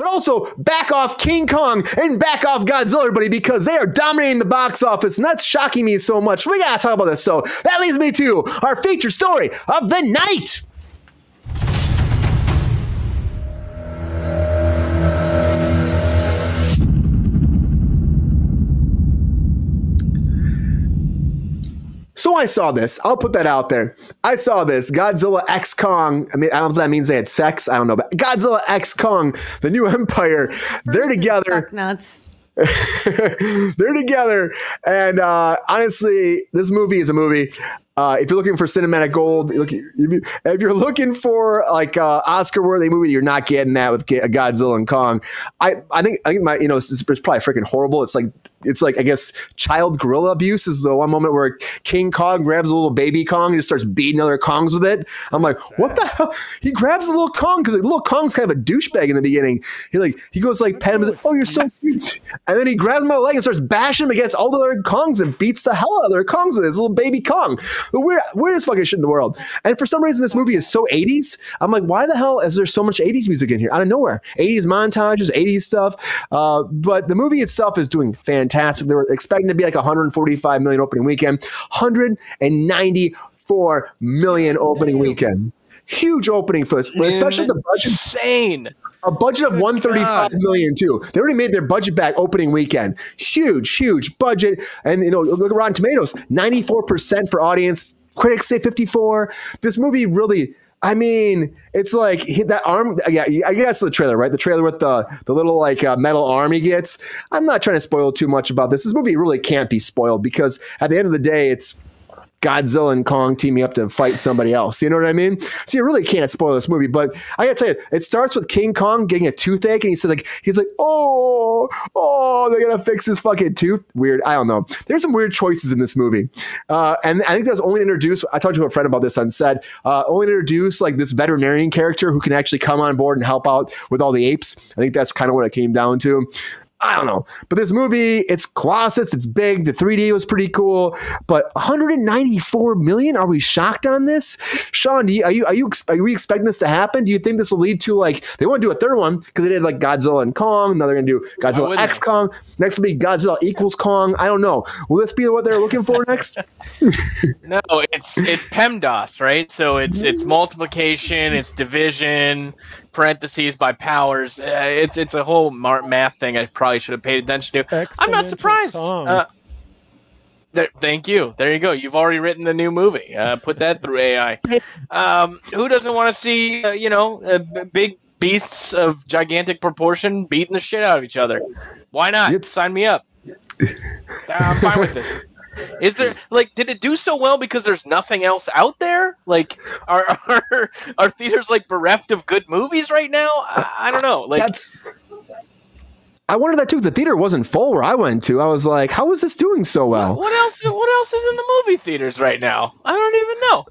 but also back off King Kong and back off Godzilla, everybody, because they are dominating the box office, and that's shocking me so much. We gotta talk about this. So that leads me to our feature story of the night. So I saw this. I'll put that out there. I saw this. Godzilla X Kong. I mean, I don't know if that means they had sex. I don't know. But Godzilla X Kong, the new empire, they're together. Nuts. They're together. And honestly, this movie is a movie. If you're looking for cinematic gold, if you're looking for like Oscar-worthy movie, you're not getting that with Godzilla and Kong. I think my it's probably freaking horrible. It's like I guess child gorilla abuse is the one moment where King Kong grabs a little baby Kong and just starts beating other Kongs with it. I'm like, what the hell? He grabs a little Kong because the little Kong's kind of a douchebag in the beginning. He goes like pet him, like, oh, you're so cute, and then he grabs him by the leg and starts bashing him against all the other Kongs and beats the hell out of other Kongs with his little baby Kong. The weirdest fucking shit in the world. And for some reason, this movie is so 80s. I'm like, why the hell is there so much 80s music in here out of nowhere? 80s montages, 80s stuff. But the movie itself is doing fantastic. They were expecting to be like 145 million opening weekend, 194 million opening weekend. Huge opening for us, especially the budget. Insane. A budget of 135 million too. They already made their budget back opening weekend. Huge budget. And look at Rotten Tomatoes, 94% for audience. Critics say 54. This movie really, I mean, it's like that arm. Yeah, I guess the trailer, right? The trailer with the little like metal arm he gets. I'm not trying to spoil too much about this. This movie really can't be spoiled because at the end of the day, it's Godzilla and Kong teaming up to fight somebody else. You know what I mean? So you really can't spoil this movie. But I gotta tell you, it starts with King Kong getting a toothache, and he's like, oh, they're gonna fix his fucking tooth. Weird. I don't know. There's some weird choices in this movie, and I think that's only introduced. I talked to a friend about this on set. Only introduced like this veterinarian character who can actually come on board and help out with all the apes. I think that's kind of what it came down to. I don't know. But this movie, it's Colossus. It's big. The 3D was pretty cool. But 194 million? Are we shocked on this? Sean, are we expecting this to happen? Do you think this will lead to like, they want to do a third one because they did like Godzilla and Kong. Now they're going to do Godzilla X Kong. Next will be Godzilla equals Kong. I don't know. Will this be what they're looking for next? No, it's PEMDAS, right? So it's multiplication, it's division, parentheses by powers. It's a whole math thing I probably should have paid attention to. I'm not surprised. Thank you. There you go. You've already written the new movie. Put that through AI. Who doesn't want to see big beasts of gigantic proportion beating the shit out of each other? Why not? Sign me up. I'm fine with this. Is there did it do so well because there's nothing else out there? Like, are theaters like bereft of good movies right now? I don't know. I wonder that too. The theater wasn't full where I went to. I was like, how is this doing so well? What else is in the movie theaters right now? I don't even know.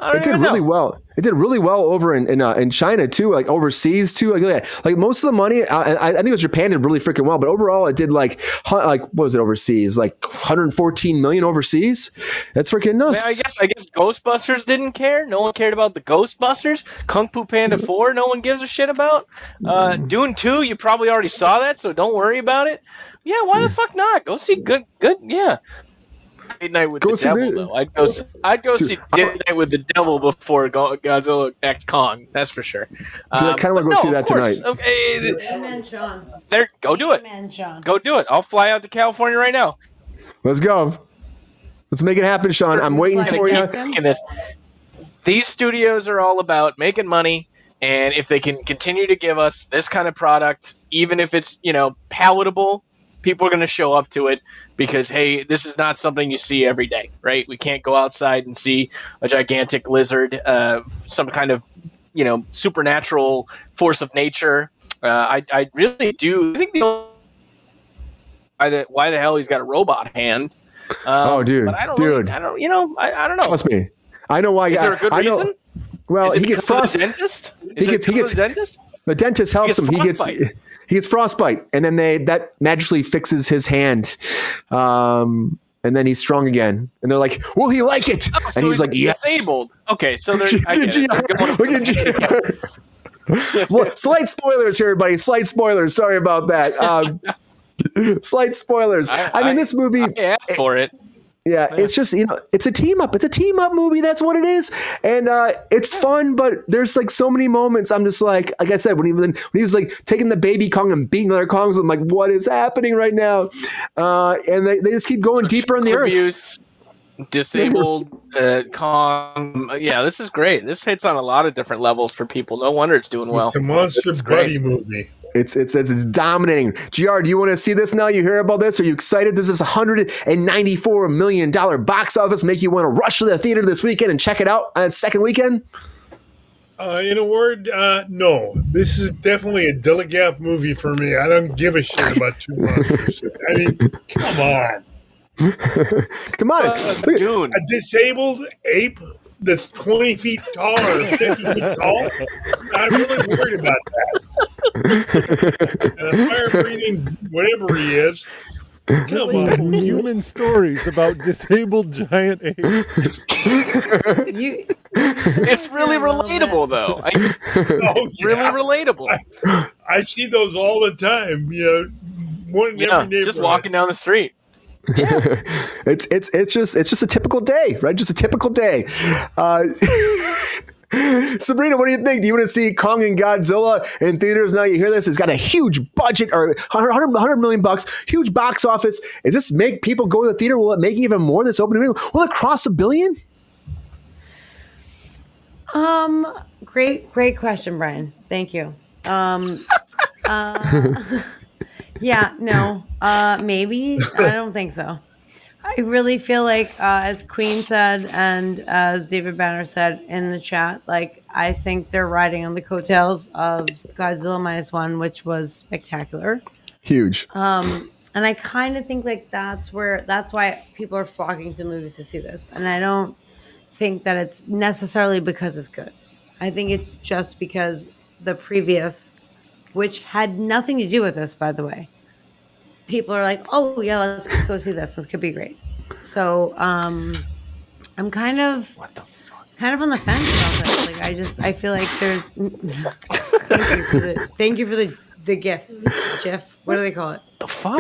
It did really well. It did really well over in China too, like overseas too. Like most of the money, I think it was Japan did really freaking well, but overall it did like what was it overseas? Like 114 million overseas. That's freaking nuts. I guess Ghostbusters didn't care. No one cared about the Ghostbusters. Kung Fu Panda 4, no one gives a shit about. Dune 2, you probably already saw that, so don't worry about it. Yeah, why the fuck not? Go see good. Yeah. Night with the Devil, though. I'd go see Night with the Devil before Godzilla X Kong. That's for sure. I kind of want to go see that tonight. Okay. Amen, Sean. Go do it. Amen, Sean. Go do it. I'll fly out to California right now. Let's go. Let's make it happen, Sean. I'm waiting for you. These studios are all about making money, and if they can continue to give us this kind of product, even if it's palatable, people are going to show up to it because, hey, this is not something you see every day, right? We can't go outside and see a gigantic lizard, some kind of, supernatural force of nature. I really do. I think why the hell he's got a robot hand. Dude, but I don't know. Trust me. I know why. Is there a good reason? Well, he gets frostbite. The dentist helps him. He gets frostbite, and then that magically fixes his hand, and then he's strong again. And they're like, "Will he like it?" And he's like, "Yes." Disabled. Okay, so they're. Look at Well, slight spoilers here, everybody. Slight spoilers. Sorry about that. Slight spoilers. I mean, this movie. I asked for it. Yeah, it's just, it's a team up. It's a team up movie. That's what it is. And it's fun, but there's like so many moments. I'm just like I said, when he was like taking the baby Kong and beating other Kongs, I'm like, what is happening right now? And they just keep going deeper in the earth. Disabled Kong. Yeah, this is great. This hits on a lot of different levels for people. No wonder it's doing well. It's a monster buddy movie. It's dominating. GR, do you want to see this now? You hear about this? Are you excited? This is $194 million box office. Make you want to rush to the theater this weekend and check it out on its second weekend? In a word, no. This is definitely a Dilligaff movie for me. I don't give a shit about two monsters. I mean, come on. Come on. Dude. A disabled ape that's 20 feet tall or 50 feet tall? I'm really worried about that. And a fire-breathing whatever he is. Come on. Human stories about disabled giant apes. It's really relatable, though. Really relatable. I see those all the time. One in every neighborhood. Just walking down the street. Yeah. it's just a typical day, right? Just a typical day. Sabrina, what do you think? Do you want to see Kong and Godzilla in theaters now? You hear this? It's got a huge budget, or $100 million, huge box office. Does this make people go to the theater? Will it make even more this opening week? Will it cross $1 billion? Great question, Brian. Thank you. Yeah, no, maybe. I don't think so. I really feel like, as Queen said and as David Banner said in the chat, like, I think they're riding on the coattails of Godzilla -1, which was spectacular. Huge. And I kind of think like that's why people are flocking to movies to see this. And I don't think that it's necessarily because it's good. I think it's just because the previous, which had nothing to do with this, by the way, people are like, oh yeah, let's go see this. This could be great. So I'm kind of on the fence about this. Like I feel like there's thank you for the GIF. What do they call it? The fuck?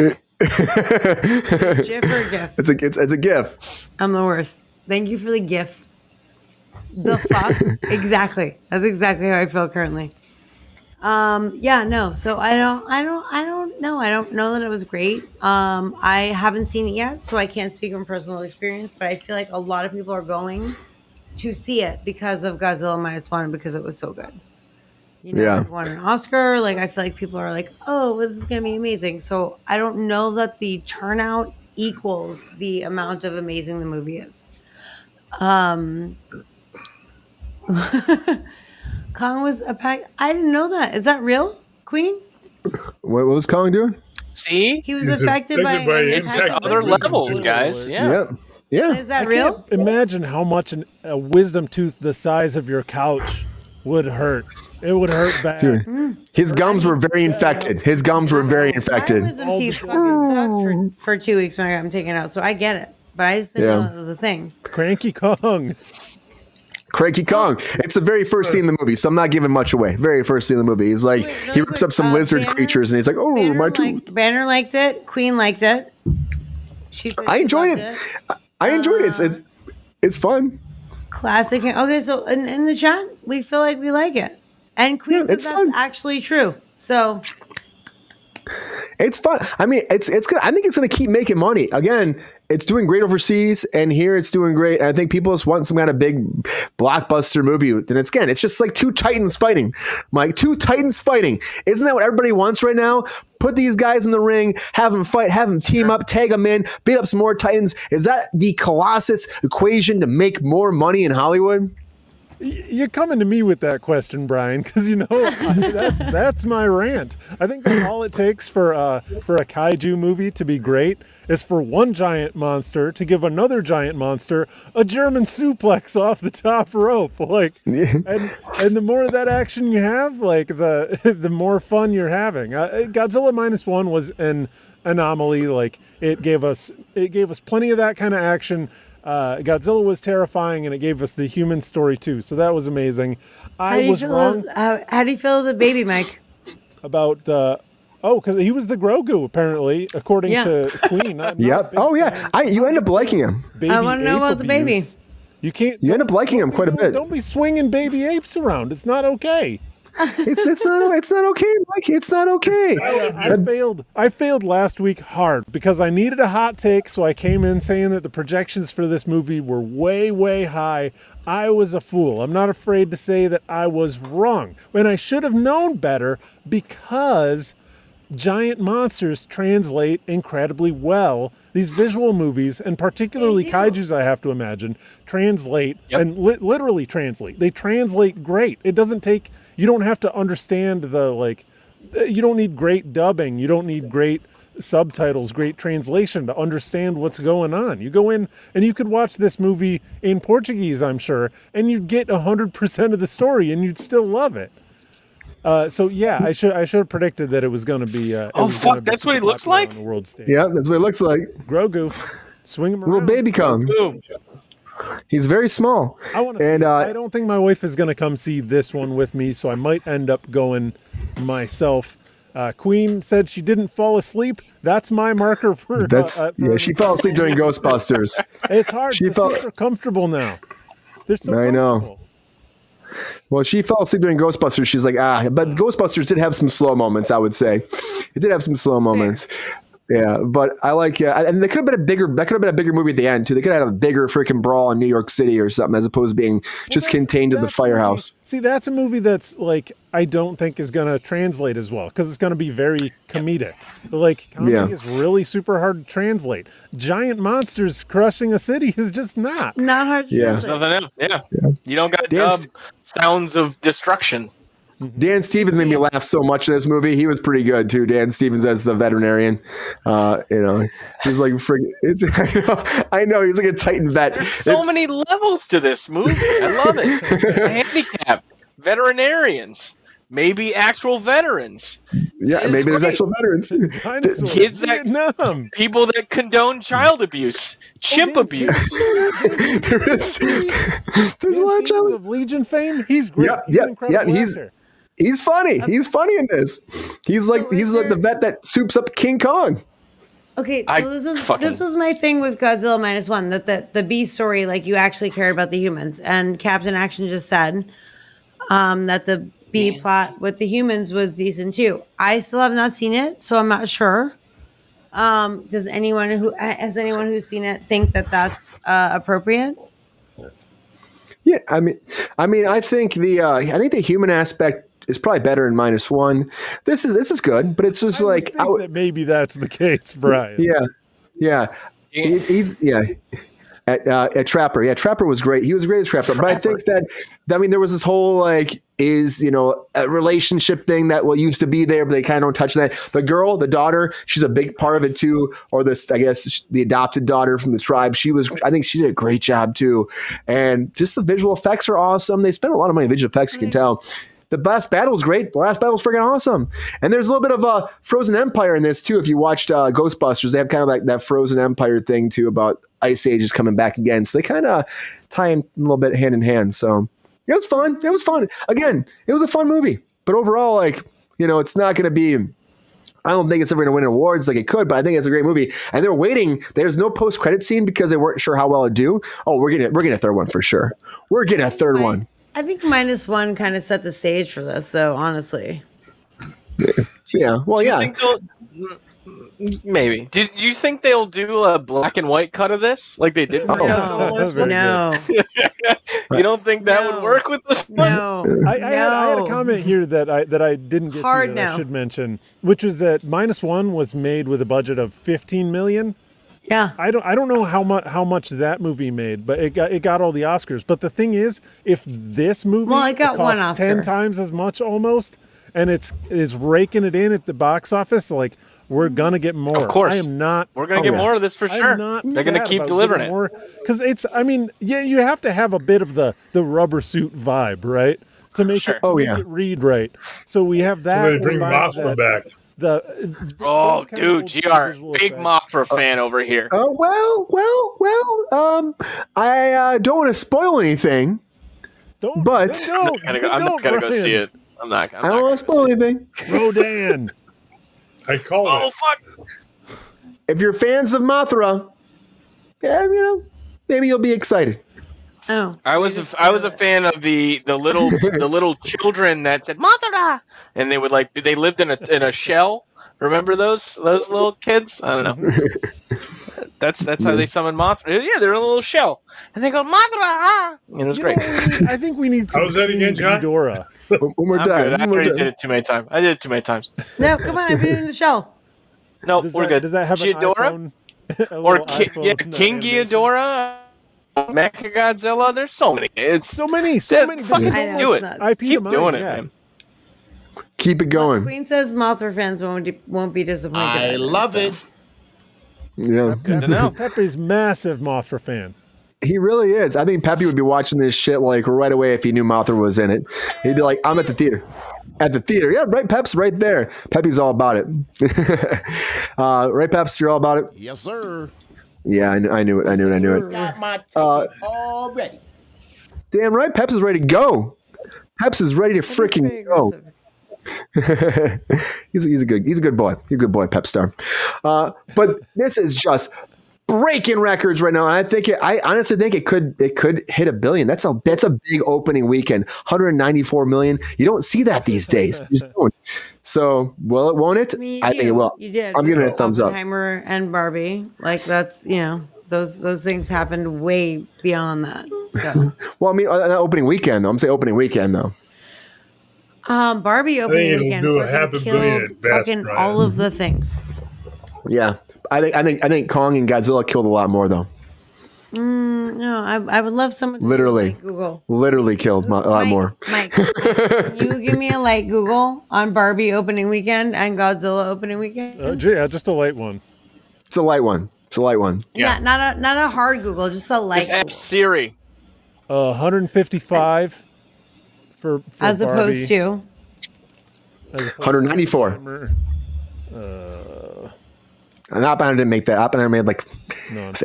GIF or GIF? It's a GIF. I'm the worst. Thank you for the GIF. The fuck? Exactly. That's exactly how I feel currently. Yeah, no. So I don't know. I don't know that it was great. I haven't seen it yet, so I can't speak from personal experience, but I feel like a lot of people are going to see it because of Godzilla -1, because it was so good. Yeah. It won an Oscar. Like, I feel like people are like, oh, this is going to be amazing. So I don't know that the turnout equals the amount of amazing the movie is. Kong was a pack. I didn't know that. Is that real, Queen? What was Kong doing? See? He was affected by it's just other levels, guys. Yeah. Yeah. Is that real? Imagine how much a wisdom tooth the size of your couch would hurt. It would hurt bad. Dude, his gums were very infected. His gums were very infected. My wisdom teeth fucking sucked for 2 weeks when I got them taken out, so I get it. But I just didn't know that was a thing. Cranky Kong. Cranky Kong. It's the very first scene in the movie, so I'm not giving much away. Very first scene in the movie. He's like, he rips up some lizard creatures, and he's like, oh, my tooth. Banner liked it. Queen liked it. I enjoyed it. I enjoyed it. It's fun. Classic. Okay, so in the chat, we feel like we like it. And Queen said that's fun. Actually true. So it's fun. I mean, it's gonna. I think it's gonna keep making money. Again, it's doing great overseas, and here it's doing great. And I think people just want some kind of big blockbuster movie. And it's just like two titans fighting. Mike, two titans fighting. Isn't that what everybody wants right now? Put these guys in the ring, have them fight, have them team up, tag them in, beat up some more titans. Is that the Colossus equation to make more money in Hollywood? You're coming to me with that question, Brian, because that's my rant. I think that all it takes for a kaiju movie to be great is for one giant monster to give another giant monster a German suplex off the top rope. Like, and the more of that action you have, like the more fun you're having. Godzilla -1 was an anomaly. Like, it gave us plenty of that kind of action. Godzilla was terrifying, and it gave us the human story too. So that was amazing. I was wrong How do you feel the baby, Mike? about the. Oh, because he was the Grogu, apparently, according to Queen. Yep. Oh, yeah. You end up liking him. I want to know about the baby. You can't. You end up liking him quite a bit. Don't be swinging baby apes around. It's not okay. It's not okay, Mike. It's not okay. I failed last week hard because I needed a hot take, so I came in saying that the projections for this movie were way, way high. I was a fool. I'm not afraid to say that I was wrong. When I should have known better, because giant monsters translate incredibly well. These visual movies, and particularly kaijus, I have to imagine, translate and literally translate. They translate great. It doesn't take, you don't have to understand you don't need great dubbing. You don't need great subtitles, great translation to understand what's going on. You go in and you could watch this movie in Portuguese, I'm sure, and you'd get 100% of the story and you'd still love it. So yeah, I should have predicted that it was going to be. That's what he looks like. On the world stage. Yeah, that's what it looks like. Grogu, swing him around. Little baby Kong. He's very small. I want to. And I don't think my wife is going to come see this one with me, so I might end up going myself. Queen said she didn't fall asleep. That's my marker for. She fell asleep during Ghostbusters. It's hard. She seats are comfortable now. They're so I know. Well, she fell asleep during Ghostbusters. She's like, but Ghostbusters did have some slow moments, I would say. It did have some slow moments. Yeah, but I like, and they could have been a bigger movie at the end too. They could have had a bigger freaking brawl in New York City or something, as opposed to being just contained to the firehouse. See, that's a movie that's like, I don't think is going to translate as well because it's going to be very comedic. Like, comedy is really super hard to translate. Giant monsters crushing a city is just not hard to translate. Yeah. You don't got dub sounds of destruction. Dan Stevens made me laugh so much in this movie. He was pretty good too. Dan Stevens as the veterinarian. He's like I know he's like a Titan vet. There's so many levels to this movie. I love it. Handicap, veterinarians, maybe actual veterans. Yeah, maybe there's actual veterans. Kids people that condone child abuse, chimp abuse. There's a lot of child of Legion fame. He's great. He's funny. He's funny in this. He's like the vet that soups up King Kong. Okay, so this was my thing with Godzilla -1, that the B story, like, you actually cared about the humans, and Captain Action just said that the B plot with the humans was decent too. I still have not seen it, so I'm not sure. Has anyone who's seen it think that that's appropriate? Yeah, I mean, I think the human aspect is probably better in -1. This is good, but it's just I think that maybe that's the case, Brian. Yeah. At Trapper. Yeah, Trapper was great. He was great as Trapper. But I think that there was this whole a relationship thing that used to be there, but they kind of don't touch that. The daughter, she's a big part of it too. Or I guess the adopted daughter from the tribe. I think she did a great job too. And just the visual effects are awesome. They spent a lot of money on visual effects, you can tell. The last battle was great. The last battle was freaking awesome. And there's a little bit of a Frozen Empire in this too. If you watched Ghostbusters, they have kind of like that Frozen Empire thing too about Ice Age is coming back again. So they kind of tie in a little bit hand in hand. So it was fun. It was fun. Again, it was a fun movie. But overall, it's not going to be, I don't think it's ever going to win awards like it could, but I think it's a great movie. And they're waiting. There's no post-credit scene because they weren't sure how well it'd do. Oh, we're getting a third one for sure. We're getting a third one. I think -1 kind of set the stage for this, though, honestly. Yeah. Well, yeah. Maybe. Do you think they'll do a black and white cut of this, like they did? No. You don't think that would work with this one? No. I had a comment here that I didn't get to I should mention, which was that -1 was made with a budget of $15 million. Yeah, I don't know how much that movie made, but it got all the Oscars. But the thing is, if this movie it got one Oscar, 10 times as much almost, and it's raking it in at the box office, we're gonna get more. Of course, I am not. We're gonna get more of this for sure. They're gonna keep delivering it because it's. You have to have a bit of the rubber suit vibe, right, to make it. Make it read right. So we have that. Bring Mothra back. Oh, those kind of dude, old GR, visual big effects. Mothra fan over here. Oh well. I don't want to spoil anything. But I'm not gonna go see it. I don't want to spoil anything. Rodan. I call Oh it. fuck! If you're fans of Mothra, yeah, maybe you'll be excited. Oh, I was a fan of the little children that said Mothra, and they would they lived in a shell. Remember those little kids? I don't know. That's how they summon Mothra. Yeah, they're in a little shell, and they go Mothra. And it was great. I think we need some How's that again, John? Ghidorah. When we're I'm done. good. I when we're already done. did it too many times. I did it too many times. no, come on, I've been in the shell. No, we're good. Does that have Ghidorah? an iPhone? Or King Ghidorah, Mechagodzilla. There's so many. It's So many. fucking I know, do it's it. nuts. Keep doing it, man. Keep it going. Queen says Mothra fans won't be disappointed. I love it. Yeah. Good to know. Pepe's massive Mothra fan. He really is. I think Pepe would be watching this shit like right away if he knew Mothra was in it. He'd be like, I'm at the theater. At the theater. Yeah, right, Pep's right there. Pepe's all about it. Right, Peps, you're all about it? Yes, sir. Yeah, I knew it. Got my ticket already. Damn right, Peps is ready to go. Peps is ready to freaking go. he's a good boy. He's a good boy, Pep Star. But this is just breaking records right now, and I honestly think it could hit $1 billion. That's a big opening weekend. 194 million. You don't see that these days. You just don't. So, will it? Won't it? I think it will. You did. I'm giving it a thumbs up. Oppenheimer and Barbie, like that's those things happened way beyond that. So, Well, I mean, that opening weekend though. I'm saying opening weekend though. Barbie opening it'll weekend do fucking $500 million killed at best, fucking Brian. all of the things. Yeah, I think Kong and Godzilla killed a lot more though. No, I would love someone to Literally. Google. Literally killed a lot more. Mike, can you give me a light Google on Barbie opening weekend and Godzilla opening weekend? Yeah, just a light one. It's a light one. Yeah. Not a hard Google, just a light. Just ask Siri. 155 for as Barbie. opposed to 194. And Oppenheimer didn't make that. Oppenheimer made like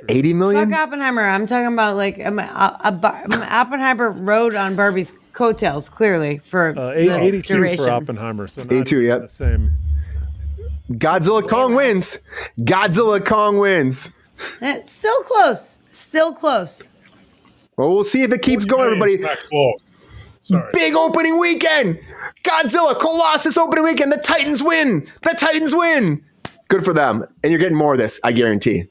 80 million. fuck Oppenheimer. I'm talking about like Oppenheimer rode on Barbie's coattails clearly for 82 duration. for Oppenheimer. So not 82, even yep. the same. Godzilla Kong wins. Godzilla Kong wins. It's still close. Well, we'll see if it keeps going, everybody. Not close. Sorry. Big opening weekend. Godzilla Colossus opening weekend. The Titans win. Good for them. And you're getting more of this, I guarantee.